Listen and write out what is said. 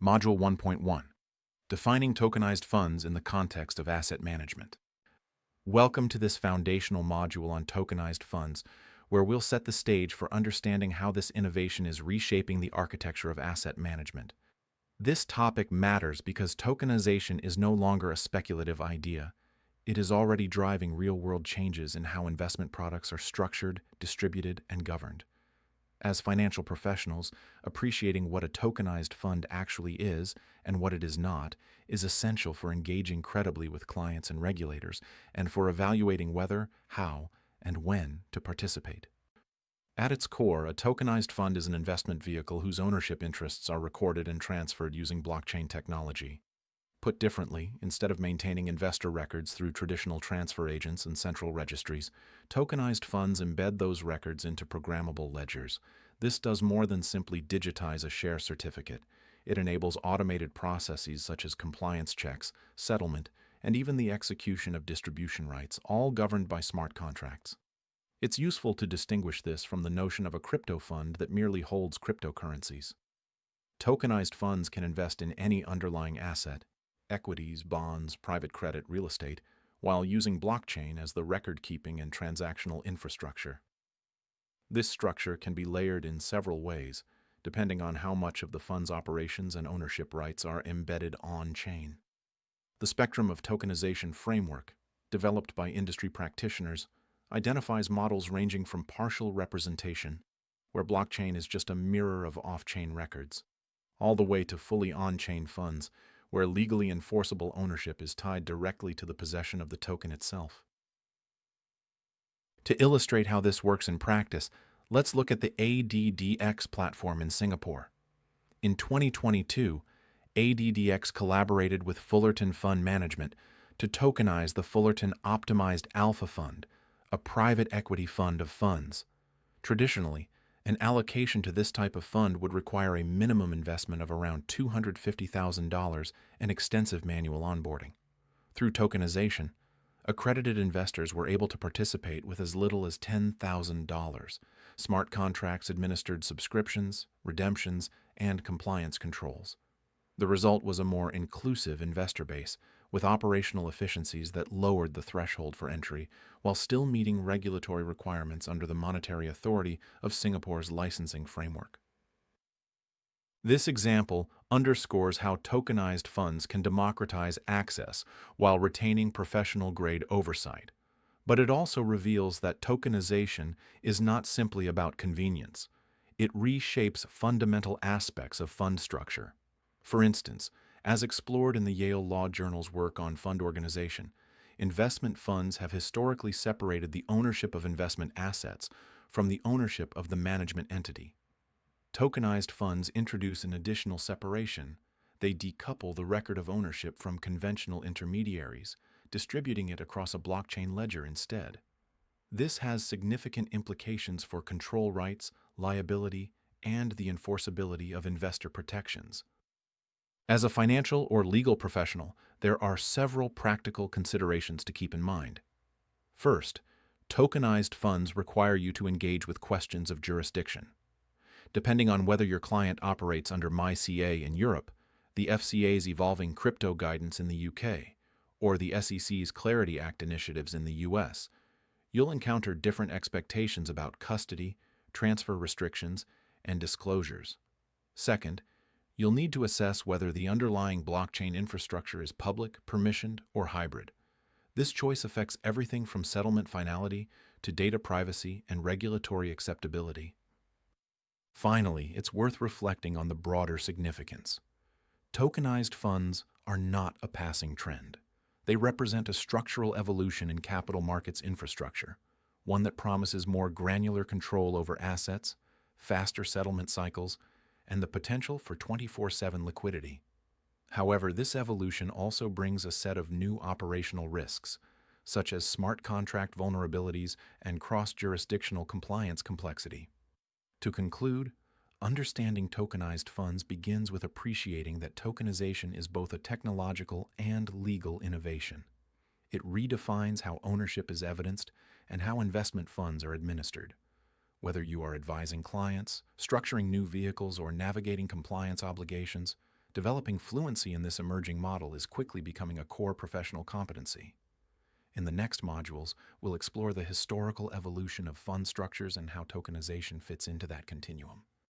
Module 1.1 Defining Tokenized Funds in the Context of Asset Management. Welcome to this foundational module on tokenized funds, where we'll set the stage for understanding how this innovation is reshaping the architecture of asset management. This topic matters because tokenization is no longer a speculative idea. It is already driving real-world changes in how investment products are structured, distributed, and governed. As financial professionals, appreciating what a tokenized fund actually is and what it is not is essential for engaging credibly with clients and regulators, and for evaluating whether, how, and when to participate. At its core, a tokenized fund is an investment vehicle whose ownership interests are recorded and transferred using blockchain technology. Put differently, instead of maintaining investor records through traditional transfer agents and central registries, tokenized funds embed those records into programmable ledgers. This does more than simply digitize a share certificate. It enables automated processes such as compliance checks, settlement, and even the execution of distribution rights, all governed by smart contracts. It's useful to distinguish this from the notion of a crypto fund that merely holds cryptocurrencies. Tokenized funds can invest in any underlying asset, equities, bonds, private credit, real estate, while using blockchain as the record-keeping and transactional infrastructure. This structure can be layered in several ways, depending on how much of the fund's operations and ownership rights are embedded on-chain. The spectrum of tokenization framework, developed by industry practitioners, identifies models ranging from partial representation, where blockchain is just a mirror of off-chain records, all the way to fully on-chain funds, where legally enforceable ownership is tied directly to the possession of the token itself. To illustrate how this works in practice, let's look at the ADDX platform in Singapore. In 2022, ADDX collaborated with Fullerton Fund Management to tokenize the Fullerton Optimized Alpha Fund, a private equity fund of funds. Traditionally, an allocation to this type of fund would require a minimum investment of around $250,000 and extensive manual onboarding. Through tokenization, accredited investors were able to participate with as little as $10,000. Smart contracts administered subscriptions, redemptions, and compliance controls. The result was a more inclusive investor base, with operational efficiencies that lowered the threshold for entry while still meeting regulatory requirements under the monetary authority of Singapore's licensing framework. This example underscores how tokenized funds can democratize access while retaining professional-grade oversight. But it also reveals that tokenization is not simply about convenience. It reshapes fundamental aspects of fund structure. For instance, as explored in the Yale Law Journal's work on fund organization, investment funds have historically separated the ownership of investment assets from the ownership of the management entity. Tokenized funds introduce an additional separation. They decouple the record of ownership from conventional intermediaries, distributing it across a blockchain ledger instead. This has significant implications for control rights, liability, and the enforceability of investor protections. As a financial or legal professional, there are several practical considerations to keep in mind. First, tokenized funds require you to engage with questions of jurisdiction. Depending on whether your client operates under MyCA in Europe, the FCA's evolving crypto guidance in the UK, or the SEC's Clarity Act initiatives in the US, you'll encounter different expectations about custody, transfer restrictions, and disclosures. Second, you'll need to assess whether the underlying blockchain infrastructure is public, permissioned, or hybrid. This choice affects everything from settlement finality to data privacy and regulatory acceptability. Finally, it's worth reflecting on the broader significance. Tokenized funds are not a passing trend. They represent a structural evolution in capital markets infrastructure, one that promises more granular control over assets, faster settlement cycles, and the potential for 24/7 liquidity. However, this evolution also brings a set of new operational risks, such as smart contract vulnerabilities and cross-jurisdictional compliance complexity. To conclude, understanding tokenized funds begins with appreciating that tokenization is both a technological and legal innovation. It redefines how ownership is evidenced and how investment funds are administered. Whether you are advising clients, structuring new vehicles, or navigating compliance obligations, Developing fluency in this emerging model is quickly becoming a core professional competency. In the next modules, we'll explore the historical evolution of fund structures and how tokenization fits into that continuum.